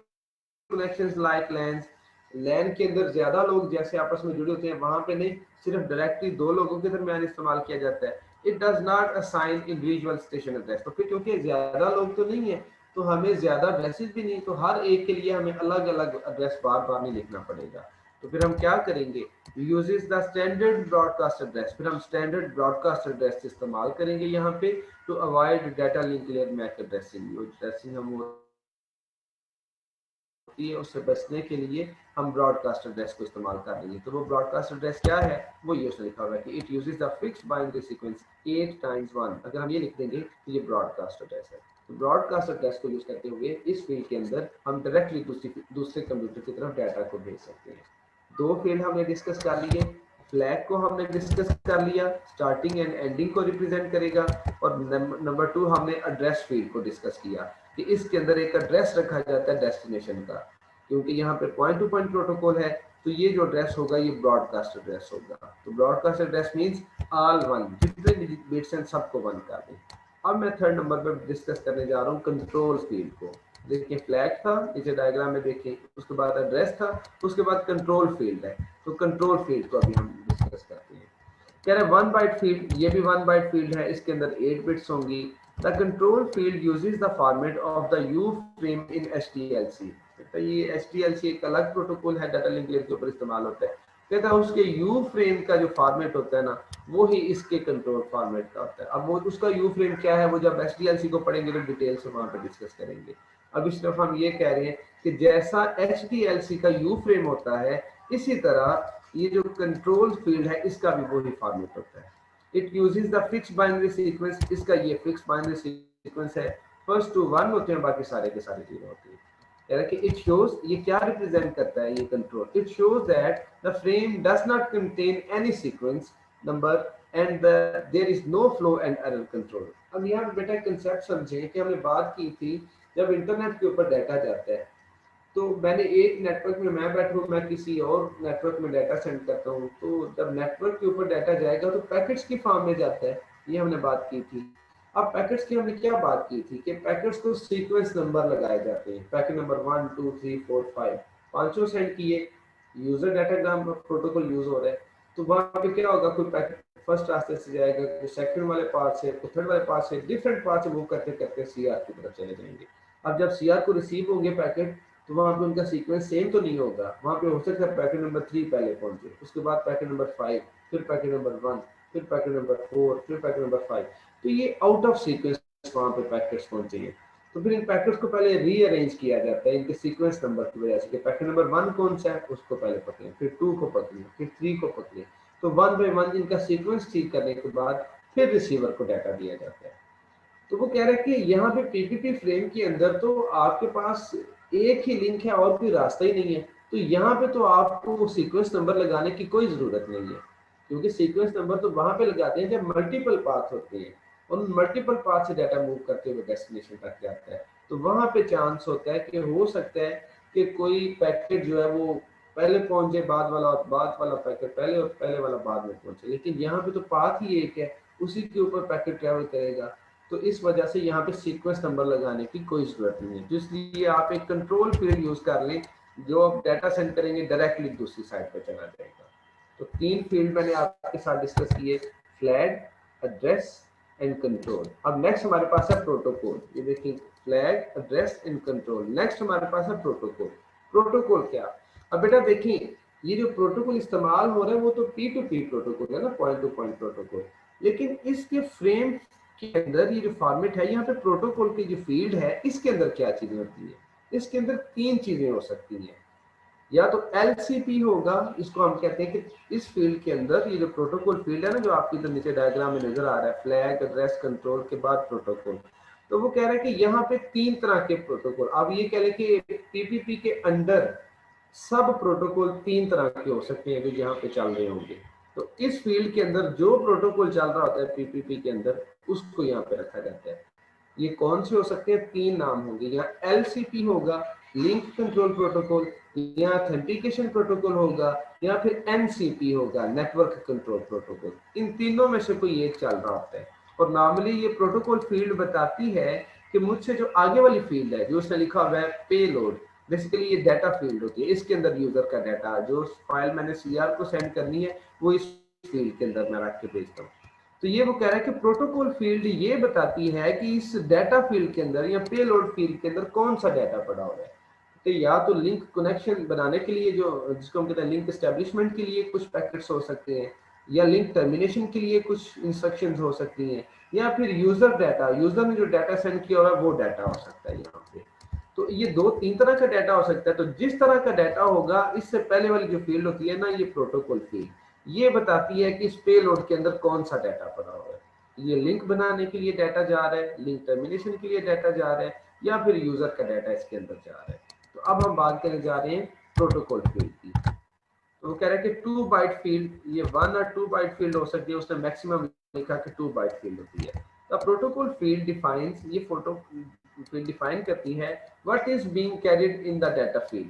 connections like LANs. LAN के अंदर ज्यादा लोग जैसे आपस में जुड़े होते हैं वहां पे नहीं, सिर्फ डायरेक्टली 2 लोगों के दरमियान इस्तेमाल किया जाता है। It does not assign individual station address. तो फिर क्योंकि ज्यादा लोग तो नहीं है तो हमें ज्यादा एड्रेसेस भी नहीं, तो हर एक के लिए हमें अलग अलग एड्रेस बार बार नहीं लिखना पड़ेगा। तो फिर हम क्या करेंगे? Uses the standard broadcast address. फिर हम स्टैंडर्ड ब्रॉडकास्ट एड्रेस इस्तेमाल करेंगे यहाँ पे to avoid data link layer MAC addressing. जो एड्रेसिंग हम होती है उससे बचने के लिए हम ब्रॉडकास्ट एड्रेस को इस्तेमाल कर रही है। तो वो ब्रॉडकास्ट एड्रेस क्या है? वो ये उसने लिखा हुआ है कि it uses the fixed binary sequence 8 times 1। अगर हम ये लिख देंगे तो ये ब्रॉडकास्ट एड्रेस है। तो ब्रॉडकास्ट एड्रेस को यूज करते हुए इस फील्ड के अंदर हम डायरेक्टली दूसरे कंप्यूटर की तरफ डाटा को भेज सकते हैं। 2 फील्ड हमने डिस्कस कर लिए। फ्लैग को हमने डिस्कस कर लिया, स्टार्टिंग एंड एंडिंग को रिप्रेजेंट करेगा। और नंबर 2 हमने एड्रेस फील्ड को डिस्कस किया कि इसके अंदर एक एड्रेस रखा जाता है डेस्टिनेशन का, क्योंकि यहाँ पे पॉइंट टू पॉइंट प्रोटोकॉल है। तो ये जो एड्रेस होगा ये ब्रॉडकास्ट एड्रेस होगा। तो ब्रॉडकास्ट एड्रेस मींस ऑल 1, जितने भी बिट्स हैं सबको 1 कर दें। अब मैं थर्ड नंबर पर डिस्कस करने जा रहा हूँ कंट्रोल फील्ड को। देखिए फ्लैग था, इसे डायग्राम में देखें, उसके बाद एड्रेस था, उसके बाद कंट्रोल फील्ड है। तो कंट्रोल फील्ड को अभी हम डिस्कस कह रहे 1 बाइट फील्ड, ये भी 1 बाइट फील्ड है, इसके अंदर 8 बिट्स होंगी। The control field uses the format of the you frame in HDLC। कहता है ये HDLC एक अलग प्रोटोकॉल है, डाटा लिंक लेयर के ऊपर इस्तेमाल होता है। कहता है उसके यू फ्रेम का जो फॉर्मेट होता है ना, वो ही इसके कंट्रोल फॉर्मेट का होता है। अब वो उसका यू फ्रेम क्या है, वो जब HDLC को पढ़ेंगे तो डिटेल से वहां पर डिस्कस करेंगे। अब इस तरफ हम ये कह रहे हैं कि जैसा HDLC का यू फ्रेम होता है, इसी तरह ये जो कंट्रोल फील्ड है इसका भी वही फॉर्मेट होता है। It uses the fix binary sequence, इसका ये फिक्स बाइनरी सीक्वेंस है, फर्स्ट टू 1 होते हैं, बाकी सारे के सारे 0 होते हैं। यानी कि इट शोज, ये क्या रिप्रेजेंट करता है ये control, it shows that the frame does not contain any sequence number and there is no flow and error control. अब यहाँ पे बेटा कंसेप्ट समझें कि हमने बात की थी जब इंटरनेट के ऊपर डाटा जाता है, तो मैंने एक नेटवर्क में मैं बैठा हूँ, मैं किसी और नेटवर्क में डाटा सेंड करता हूँ, तो जब नेटवर्क के ऊपर डाटा जाएगा तो पैकेट्स की फॉर्म में जाता है, ये हमने बात की थी। अब पैकेट्स की हमने क्या बात की थी कि पैकेट्स को सीक्वेंस नंबर लगाए जाते हैं, पैकेट नंबर 1 2 3 4 5, 500 सेंड किए, यूजर डाटाग्राम प्रोटोकॉल यूज हो रहा है, तो वहां पे क्या होगा, कोई पैकेट फर्स्ट रास्ते से जाएगा, कोई सेकंड वाले पार्ट से, कोई थर्ड वाले पार्ट से, डिफरेंट पार्ट से मूव करते करते सीआर की तरफ चले जाएंगे। अब जब सीआर को रिसीव होंगे पैकेट, तो वहां पे उनका सीक्वेंस सेम तो नहीं होगा, वहां पे हो सकता है पैकेट नंबर 3 पहले पहुंचे, उसके बाद पैकेट नंबर 5, फिर पैकेट नंबर 1, फिर पैकेट नंबर 4, फिर पैकेट नंबर 5, तो ये आउट ऑफ सीक्वेंस वहां पे पैकेट्स पहुंचे हैं। तो फिर इन पैकेट्स को पहले रीअरेंज किया जाता है इनके सीक्वेंस नंबर की वजह से कि पैकेट नंबर 1 कौन सा है उसको पहले पकड़ें, फिर 2 को पकड़ें, फिर 3 को पकड़ें। तो 1 बाय 1 इनका सीक्वेंस ठीक करने के बाद फिर रिसीवर को डाटा दिया जाता है। तो वो कह रहे हैं कि यहाँ पे पीपीपी फ्रेम के अंदर तो आपके पास एक ही लिंक है और कोई रास्ता ही नहीं है, तो यहाँ पे तो आपको सीक्वेंस नंबर लगाने की कोई जरूरत नहीं है, क्योंकि सीक्वेंस नंबर तो वहां पे लगाते हैं जब मल्टीपल पाथ होते हैं, और मल्टीपल पाथ से डाटा मूव करते हुए डेस्टिनेशन तक जाता है, तो वहां पे चांस होता है कि हो सकता है कि कोई पैकेट जो है वो पहले पहुंचे, बाद वाला पैकेट पहले और पहले वाला बाद में पहुंचे, लेकिन यहाँ पे तो पाथ ही एक है, उसी के ऊपर पैकेट ट्रेवल करेगा, तो इस वजह से यहाँ पे सीक्वेंस नंबर लगाने की कोई जरूरत नहीं है। तो इसलिए आप एक कंट्रोल फील्ड यूज कर लें, जो आप डाटा सेंड करेंगे डायरेक्टली दूसरी साइड पर चला जाएगा। तो 3 फील्ड मैंने आपके साथ डिस्कस किए, फ्लैग, एड्रेस एंड कंट्रोल। अब नेक्स्ट हमारे पास है प्रोटोकॉल, ये देखिए flag, address and control. Next हमारे पास है प्रोटोकॉल। प्रोटोकॉल क्या, अब बेटा देखिए ये जो प्रोटोकॉल इस्तेमाल हो रहा है वो तो P2P प्रोटोकॉल है ना, पॉइंट टू पॉइंट प्रोटोकॉल, लेकिन इसके फ्रेम के अंदर ये जो फॉर्मेट है, यहाँ पे प्रोटोकॉल की जो फील्ड है इसके अंदर क्या चीजें होती है, इसके अंदर 3 चीजें हो सकती हैं। या तो LCP होगा, इसको हम कहते हैं कि इस फील्ड के अंदर ये जो प्रोटोकॉल फील्ड है ना, जो आपकी इधर नीचे डायग्राम में नजर आ रहा है, फ्लैग, एड्रेस, कंट्रोल के बाद प्रोटोकॉल, तो वो कह रहा है कि यहाँ पे 3 तरह के प्रोटोकॉल, अब ये कह लें कि पीपीपी के अंदर सब प्रोटोकॉल 3 तरह के हो सकते हैं जो यहाँ पे चल रहे होंगे। तो इस फील्ड के अंदर जो प्रोटोकॉल चल रहा होता है पीपीपी के अंदर, उसको यहाँ पे रखा जाता है। ये कौन से हो सकते हैं, 3 नाम होंगे, यहाँ LCP होगा, लिंक कंट्रोल प्रोटोकॉल, यहाँ ऑथेंटिकेशन प्रोटोकॉल होगा, या फिर NCP होगा, नेटवर्क कंट्रोल प्रोटोकॉल। इन तीनों में से कोई एक चल रहा होता है, और नॉर्मली ये प्रोटोकॉल फील्ड बताती है कि मुझसे जो आगे वाली फील्ड है, जो उसने लिखा हुआ है पेलोड, बेसिकली ये डाटा फील्ड होती है, इसके अंदर यूजर का डाटा, जो फाइल मैंने CR को सेंड करनी है वो इस फील्ड के अंदर मैं रख के भेजता हूँ। तो ये वो कह रहा है कि प्रोटोकॉल फील्ड ये बताती है कि इस डाटा फील्ड के अंदर या पेलोड फील्ड के अंदर कौन सा डाटा पड़ा हुआ है। तो या तो लिंक कनेक्शन बनाने के लिए, जो जिसको हम कहते हैं लिंक एस्टेब्लिशमेंट के लिए कुछ पैकेट्स हो सकते हैं, या लिंक टर्मिनेशन के लिए कुछ इंस्ट्रक्शंस हो सकती हैं, या फिर यूजर डाटा, यूजर ने जो डाटा सेंड किया हुआ है वो डाटा हो सकता है यहाँ पे। तो ये 2-3 तरह का डाटा हो सकता है। तो जिस तरह का डाटा होगा, इससे पहले वाली जो फील्ड होती है ना, ये प्रोटोकॉल फील्ड, ये बताती है कि इस पेलोड के अंदर कौन सा डाटा पड़ा हुआ है। ये लिंक बनाने के लिए डाटा जा रहा है, लिंक टर्मिनेशन के लिए डाटा जा रहा है, या फिर यूजर का डाटा इसके अंदर जा रहा है। तो अब हम बात करने जा रहे हैं प्रोटोकॉल फील्ड की। तो वो कह रहा है कि 2 बाइट फील्ड, ये 1 और 2 बाइट फील्ड हो सकती है, उसने मैक्सिमम लिखा कि 2 बाइट फील्ड होती है। द प्रोटोकॉल फील्ड डिफाइंस, ये फोटो फील्ड डिफाइन करती है what is being carried in the data field,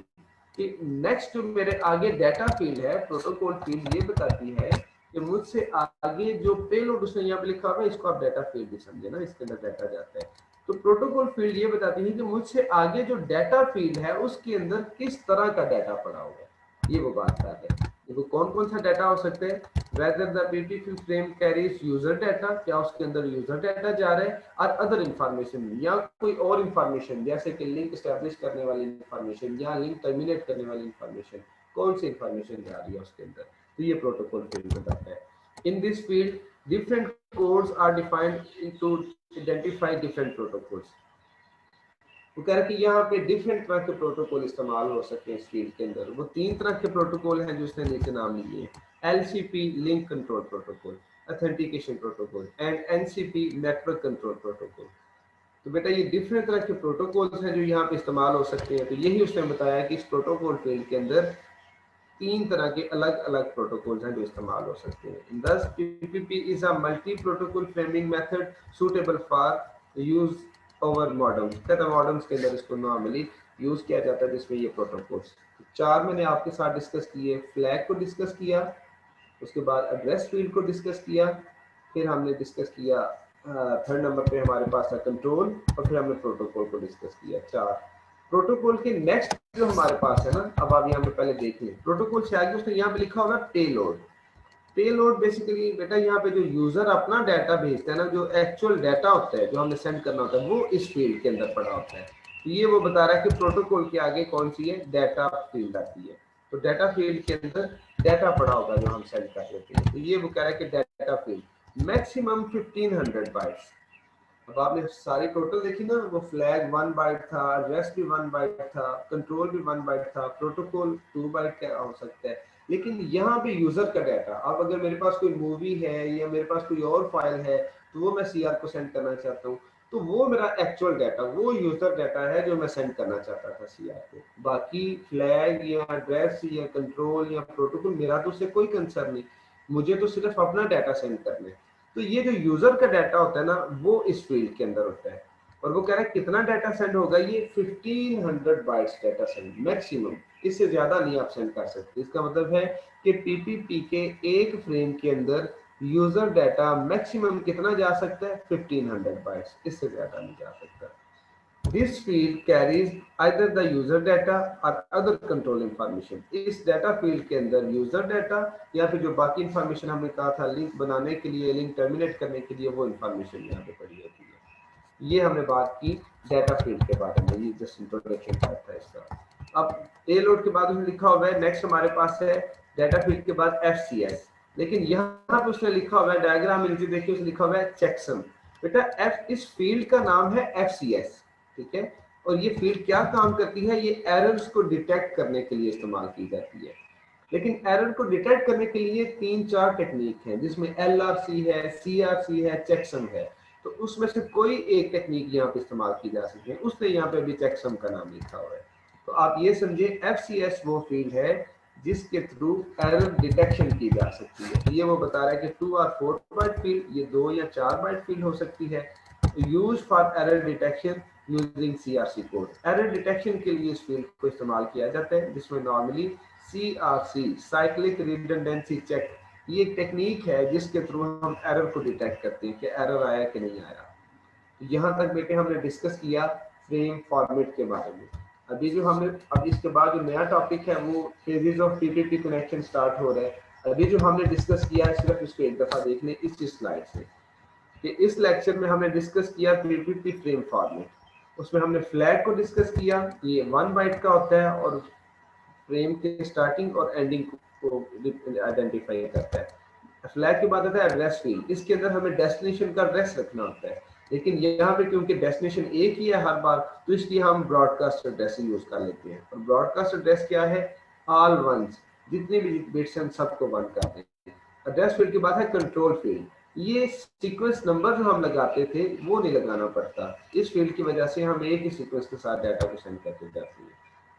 कि नेक्स्ट मेरे आगे डाटा फील्ड है, प्रोटोकॉल फील्ड ये बताती है कि मुझसे आगे जो पेलोड उसने यहाँ पे लिखा हुआ है, इसको आप डाटा फील्ड भी समझे ना, इसके अंदर डाटा जाता है। तो प्रोटोकॉल फील्ड ये बताती है कि मुझसे आगे जो डाटा फील्ड है उसके अंदर किस तरह का डाटा पड़ा हुआ है, ये वो बात कर रहे हैं। देखो कौन कौन सा डाटा हो सकता है, whether the PPP frame carries user data, क्या उसके अंदर यूजर डाटा जा रहा है, और अदर इंफॉर्मेशन या कोई और इंफॉर्मेशन जैसे कि लिंक स्टैब्लिश करने वाली इंफॉर्मेशन या लिंक टर्मिनेट करने वाली इंफॉर्मेशन, कौन सी इंफॉर्मेशन जा रही है उसके अंदर, तो ये प्रोटोकॉल फील्ड बताता है। In this field different codes are defined to identify different protocols. वो कह रहा है कि यहाँ पे डिफरेंट तरह के प्रोटोकॉल इस्तेमाल हो सकते हैं इस फील्ड के अंदर। वो 3 तरह के प्रोटोकॉल हैं जो उसने नीचे नाम लिए हैं, LCP link control protocol, authentication protocol and NCP network control protocol. तो बेटा ये डिफरेंट तरह के प्रोटोकॉल्स हैं जो यहाँ पे इस्तेमाल हो सकते हैं। तो यही उसने बताया कि इस प्रोटोकॉल फील्ड के अंदर 3 तरह के अलग अलग प्रोटोकॉल्स हैं जो इस्तेमाल हो सकते हैं। This PPP is a multi protocol framing method suitable for use over modems. कहता है मॉडर्म्स के अंदर इसको नॉर्मली यूज किया जाता है जिसमें ये प्रोटोकॉल्स 4 मैंने आपके साथ डिस्कस किए। फ्लैग को डिस्कस किया, उसके बाद एड्रेस फील्ड को डिस्कस किया, फिर हमने डिस्कस किया थर्ड नंबर पे हमारे पास था कंट्रोल, और फिर हमने प्रोटोकॉल को डिस्कस किया। 4 प्रोटोकॉल के नेक्स्ट जो हमारे पास है ना, अब आप यहाँ पे पहले देख लें प्रोटोकॉल से आगे उसने यहाँ पे लिखा होगा पेलोड। पेलोड बेसिकली बेटा यहाँ पे जो यूजर अपना डाटा भेजता है ना, जो एक्चुअल डाटा होता है जो हमने सेंड करना होता है, वो इस फील्ड के अंदर पड़ा होता है। तो ये वो बता रहा है कि प्रोटोकॉल के आगे कौन सी है, डाटा फील्ड आती है। तो डाटा फील्ड के अंदर डाटा पड़ा होगा जो हम सेंड कर लेते हैं। तो ये वो कह रहा है कि डाटा फील्ड मैक्सिमम 1500 बाइट्स। अब आपने सारी टोटल देखी ना, वो फ्लैग 1 बाइट था, एड्रेस भी 1 बाइट था, कंट्रोल भी 1 बाइट था, प्रोटोकॉल 2 बाइट का हो सकता है। लेकिन यहाँ पे यूजर का डाटा, अब अगर मेरे पास कोई मूवी है या मेरे पास कोई और फाइल है तो वो मैं CR को सेंड करना चाहता हूँ, तो वो मेरा एक्चुअल डाटा, वो यूजर डाटा है जो मैं सेंड करना चाहता था CR को। बाकी फ्लैग या एड्रेस या कंट्रोल या प्रोटोकॉल मेरा तो उससे कोई कंसर्न नहीं, मुझे तो सिर्फ अपना डाटा सेंड करना है। तो ये जो यूजर का डाटा होता है ना, वो इस फील्ड के अंदर होता है। और वो कह रहा है कितना डाटा सेंड होगा, ये 1500 बाइट्स डाटा सेंड मैक्सिमम, इससे ज्यादा नहीं आप सेंड कर सकते। इसका मतलब है कि PPP के एक फ्रेम के अंदर यूजर डाटा मैक्सिमम कितना जा सकता है, 1500 बाइट्स, इससे ज्यादा नहीं जा सकता। This field carries either the user data or other control information। इस डाटा फील्ड के अंदर यूजर डाटा या फिर जो बाकी इंफॉर्मेशन हमने कहा था लिंक बनाने के लिए, लिंक टर्मिनेट करने के लिए, वो इंफॉर्मेशन यहाँ पे पड़ी होती है। ये हमने बात की डाटा फील्ड के बारे में, ये जस्ट इंट्रोडक्शन पार्ट था इसका। अब पेलोड के बाद उसने लिखा हुआ है, नेक्स्ट हमारे पास है डाटा फील्ड के बाद FCS। लेकिन यहाँ पे उसने लिखा हुआ है, डायग्राम में नीचे देखिए उसने लिखा हुआ है चेकसम। बेटा इस फील्ड का नाम है FCS, ठीक है। और ये फील्ड क्या काम करती है, ये एरर्स को डिटेक्ट करने के लिए इस्तेमाल की जाती है। लेकिन एरर को डिटेक्ट करने के लिए 3-4 टेक्निक है, जिसमें LRC है, CRC है, चेकसम है। तो उसमें से कोई एक टेक्निक यहाँ पे इस्तेमाल की जा सकती है, उसने यहाँ पे अभी चेकसम का नाम लिखा हुआ है। तो आप ये समझे FCS वो फील्ड है जिसके थ्रू एरर डिटेक्शन की जा सकती है। तो ये वो बता रहा है कि 2 और 4 बाइट फील्ड, ये 2 या 4 बाइट फील्ड हो सकती है। Use for error detection using CRC code. Error detection के लिए इस फील्ड को इस्तेमाल किया जाता है, जिसमें normally CRC cyclic redundancy check, ये एक टेक्निक है जिसके थ्रू हम एरर को डिटेक्ट करते हैं कि एरर आया कि नहीं आया। तो यहाँ तक बेटे हमने डिस्कस किया फ्रेम फॉर्मेट के बारे में। अभी जो हमने, अब इसके बाद जो नया टॉपिक है वो phases of PPP connection start हो रहा है। अभी जो हमने डिस्कस किया है सिर्फ इसको एक दफा देख लें इस स्लाइड से, कि इस लेक्चर में हमने डिस्कस किया PPP फ्रेम फॉर्मेट। उसमें हमने फ्लैग को डिस्कस किया, ये 1 बाइट का होता है और फ्रेम के स्टार्टिंग और एंडिंग को आइडेंटिफाई करता है। फ्लैग के बाद आता है एड्रेस फील्ड, इसके अंदर हमें डेस्टिनेशन का एड्रेस रखना होता है। लेकिन यहाँ पे क्योंकि डेस्टिनेशन एक ही है हर बार, तो इसलिए हम ब्रॉडकास्ट एड्रेस यूज कर लेते हैं। और ब्रॉडकास्ट एड्रेस क्या है, ऑल वंस, जितने भी बिट्स हैं सबको वन कर देते हैं। एड्रेस फील्ड के बाद है कंट्रोल फील्ड, ये सीक्वेंस नंबर जो हम लगाते थे वो नहीं लगाना पड़ता, इस फील्ड की वजह से हम एक ही सीक्वेंस के साथ डाटा को सेंड करते जाते हैं।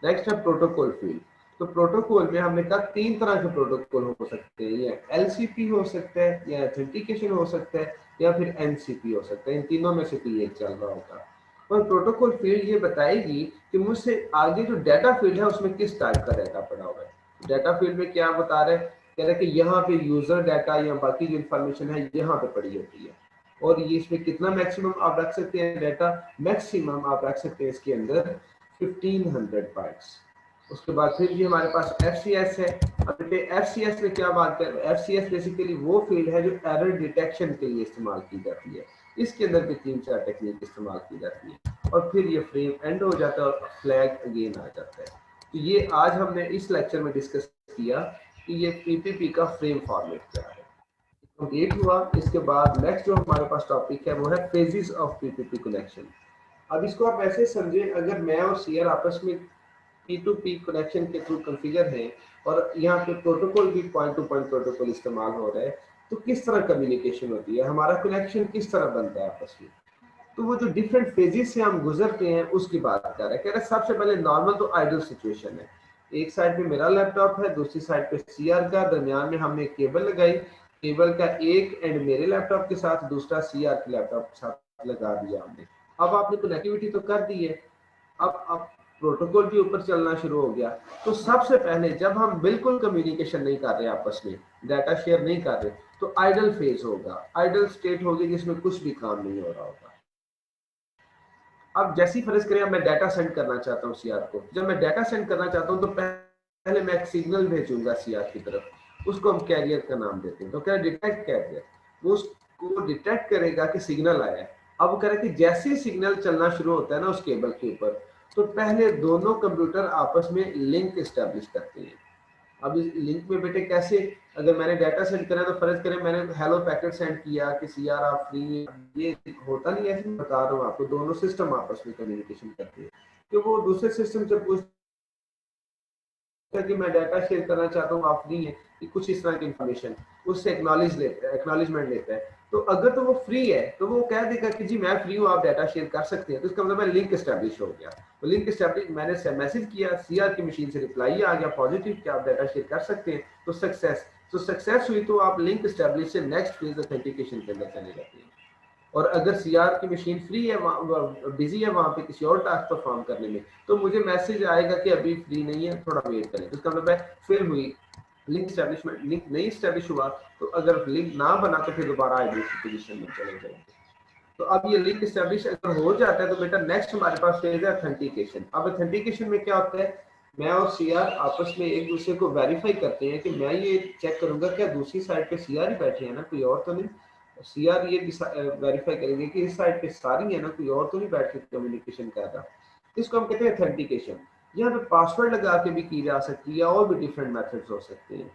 नेक्स्ट है प्रोटोकॉल फील्ड। तो प्रोटोकॉल में हमने कहा 3 तरह के प्रोटोकॉल हो सकते हैं, या LCP हो सकता है, या ऑथेंटिकेशन हो सकता है, या फिर NCP हो सकता है। इन तीनों में से कोई एक चल रहा होगा। और प्रोटोकॉल फील्ड ये बताएगी कि मुझसे आगे जो डाटा फील्ड है उसमें किस टाइप का डाटा पड़ा हुआ है। डाटा फील्ड में क्या बता रहे हैं, कह रहे हैं कि यहाँ पे यूजर डाटा या बाकी जो इन्फॉर्मेशन है यहाँ पे पड़ी होती है। और ये इसमें कितना मैक्सिमम आप रख सकते हैं डाटा, मैक्सिमम आप रख सकते हैं इसके अंदर 1500 बाइट्स। उसके बाद फिर भी हमारे पास FCS है। अब FCS में क्या बात करें, FCS बेसिकली वो फील्ड है जो एरर डिटेक्शन के लिए इस्तेमाल की जाती है। इसके अंदर भी 3-4 टेक्निक इस्तेमाल की जाती है और फिर ये फ्रेम एंड हो जाता है और फ्लैग अगेन आ जाता है। तो ये आज हमने इस लेक्चर में डिस्कस किया कि ये PPP का फ्रेम फॉर्मेट क्या है, कंप्लीट हुआ। इसके बाद नेक्स्ट जो हमारे पास टॉपिक है वो है फेजेस ऑफ PPP कनेक्शन। अब इसको आप ऐसे समझे, अगर मैं और सीआर आपस में P2P कनेक्शन के थ्रू कॉन्फ़िगर है और यहाँ पे प्रोटोकॉल भी पॉइंट टू पॉइंट प्रोटोकॉल इस्तेमाल हो रहा है, तो किस तरह कम्युनिकेशन होती है, हमारा कनेक्शन किस तरह बनता है आपस में। तो वो जो डिफरेंट फेजेस से हम गुजरते हैं उसकी बात कर रहे हैं। कह रहे हैं सबसे पहले नॉर्मल तो आइडल सिचुएशन है, एक साइड पे मेरा लैपटॉप है, दूसरी साइड पे सीआर का, दरमियान में हमने केबल लगाई, केबल का एक एंड मेरे लैपटॉप के साथ, दूसरा सीआर के लैपटॉप के साथ लगा दिया हमने। अब आपने कनेक्टिविटी तो कर दी है, अब प्रोटोकॉल भी ऊपर चलना शुरू हो गया। तो सबसे पहले जब हम बिल्कुल कम्युनिकेशन नहीं कर रहे आपस में, डाटा शेयर नहीं कर रहे, तो आइडल फेज होगा, आइडल स्टेट होगी जिसमें कुछ भी काम नहीं हो रहा होगा। अब जैसी फर्ज करें अब मैं डाटा सेंड करना चाहता हूँ सीआर को, जब मैं डाटा सेंड करना चाहता हूँ तो पहले मैं एक सिग्नल भेजूंगा सीआर की तरफ, उसको हम कैरियर का नाम देते हैं। तो क्या डिटेक्ट कैरियर, वो उसको डिटेक्ट करेगा कि सिग्नल आया है। अब वो कह रहा है कि जैसे ही सिग्नल चलना शुरू होता है ना उस केबल के ऊपर, तो पहले दोनों कंप्यूटर आपस में लिंक एस्टेब्लिश करते हैं। अब इस लिंक में बेटे कैसे, अगर मैंने डाटा सेंड करा तो फर्ज करें मैंने हेलो पैकेट सेंड किया कि सीआर आप फ्री, ये होता नहीं है, बता रहा हूँ आपको, दोनों सिस्टम आपस में कम्युनिकेशन करते हैं। कि वो दूसरे सिस्टम से पूछ कि मैं डाटा शेयर करना चाहता हूँ, आप फ्री हैं, कि कुछ इस तरह की इंफॉर्मेशन, उससे एक्नॉलेजमेंट लेता है। तो अगर तो वो फ्री है तो वो कह देगा कि जी मैं फ्री हूँ, आप डाटा शेयर कर सकते हैं। तो इसका मतलब है लिंक एस्टेब्लिश हो गया। तो लिंक एस्टेब्लिश, मैंने मैसेज किया, सीआर की मशीन से रिप्लाई आ गया पॉजिटिव कि आप डाटा शेयर कर सकते हैं, तो सक्सेस। तो सक्सेस हुई तो आप लिंक एस्टेब्लिश से नेक्स्ट फेज ऑथेंटिकेशन के अंदर चले जाते हैं। और अगर सीआर की मशीन फ्री है, बिजी है वहां पे किसी और टास्क परफॉर्म करने में, तो मुझे मैसेज आएगा कि अभी फ्री नहीं है, थोड़ा वेट करें। तो इसका मतलब है फिर हुई लिंक स्टैब्लिशमेंट, लिंक नहीं स्टैब्लिश हुआ, तो अगर लिंक ना बना तो फिर दोबारा आइडल पोजीशन में चले जाएंगे। तो अब ये लिंक स्टैब्लिश अगर हो जाता है तो बेटा नेक्स्ट हमारे पास फेज है ऑथेंटिकेशन। अब ऑथेंटिकेशन में क्या होता है, मैं और सीआर आपस में एक दूसरे को वेरीफाई करते हैं कि मैं ये चेक करूंगा क्या दूसरी साइड पे सीआर ही बैठे हैं ना, कोई और तो नहीं। सीआर ये वेरीफाई करेंगे कि इस साइड पे सारी है ना, कोई और तो नहीं बैठ के कम्युनिकेशन कर रहा। इसको हम कहते हैं ऑथेंटिकेशन। यहाँ पे पासवर्ड लगा के भी की जा सकती है और भी डिफरेंट मेथड्स हो सकते हैं।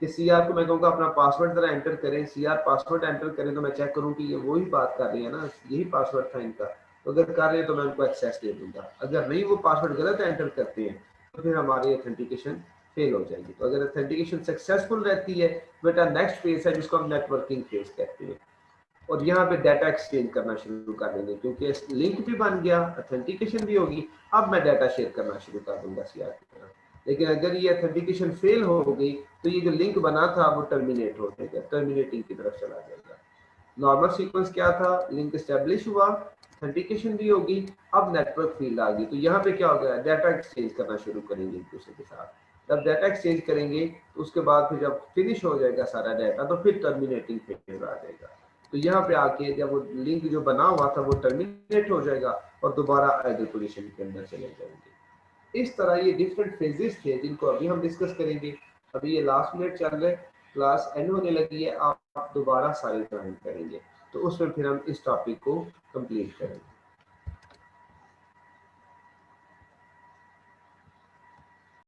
कि सीआर को मैं कहूँगा अपना पासवर्ड जरा एंटर करें, सीआर पासवर्ड एंटर करें तो मैं चेक करूँ कि ये वही बात कर रही है ना, यही पासवर्ड था इनका। तो अगर कर रहे हैं तो मैं उनको एक्सेस दे दूंगा। अगर नहीं, वो पासवर्ड गलत एंटर करते हैं, तो फिर हमारी ऑथेंटिकेशन फेल हो जाएगी। तो अगर ऑथेंटिकेशन सक्सेसफुल रहती है, बेटा नेक्स्ट फेज है जिसको हम नेटवर्किंग फेज कहते हैं। और यहाँ पे डाटा एक्सचेंज करना शुरू कर देंगे, क्योंकि लिंक भी बन गया, ऑथेंटिकेशन भी होगी, अब मैं डाटा शेयर करना शुरू कर दूंगा सीआर की तरफ। लेकिन अगर ये ऑथेंटिकेशन फेल हो गई तो ये जो लिंक बना था वो टर्मिनेट हो जाएगा, टर्मिनेटिंग की तरफ चला जाएगा। नॉर्मल सीक्वेंस क्या था, लिंक एस्टेब्लिश हुआ, ऑथेंटिकेशन भी होगी, अब नेटवर्क फील्ड आ गई। तो यहाँ पे क्या हो गया, डाटा एक्सचेंज करना शुरू करेंगे एक दूसरे के साथ। जब डाटा एक्सचेंज करेंगे तो उसके बाद फिर जब फिनिश हो जाएगा सारा डाटा, तो फिर टर्मिनेटिंग फेज आ जाएगा। तो यहाँ पे आके जब वो लिंक जो बना हुआ था वो टर्मिनेट हो जाएगा और दोबारा आइडल पोजीशन के अंदर चले जाएंगे। इस तरह ये डिफरेंट फेजेस थे जिनको अभी हम डिस्कस करेंगे। अभी ये लास्ट मिनट चल रहे, क्लास एंड होने लगी है, आप दोबारा सारे ज्वाइन करेंगे तो उसमें फिर हम इस टॉपिक को कंप्लीट करेंगे।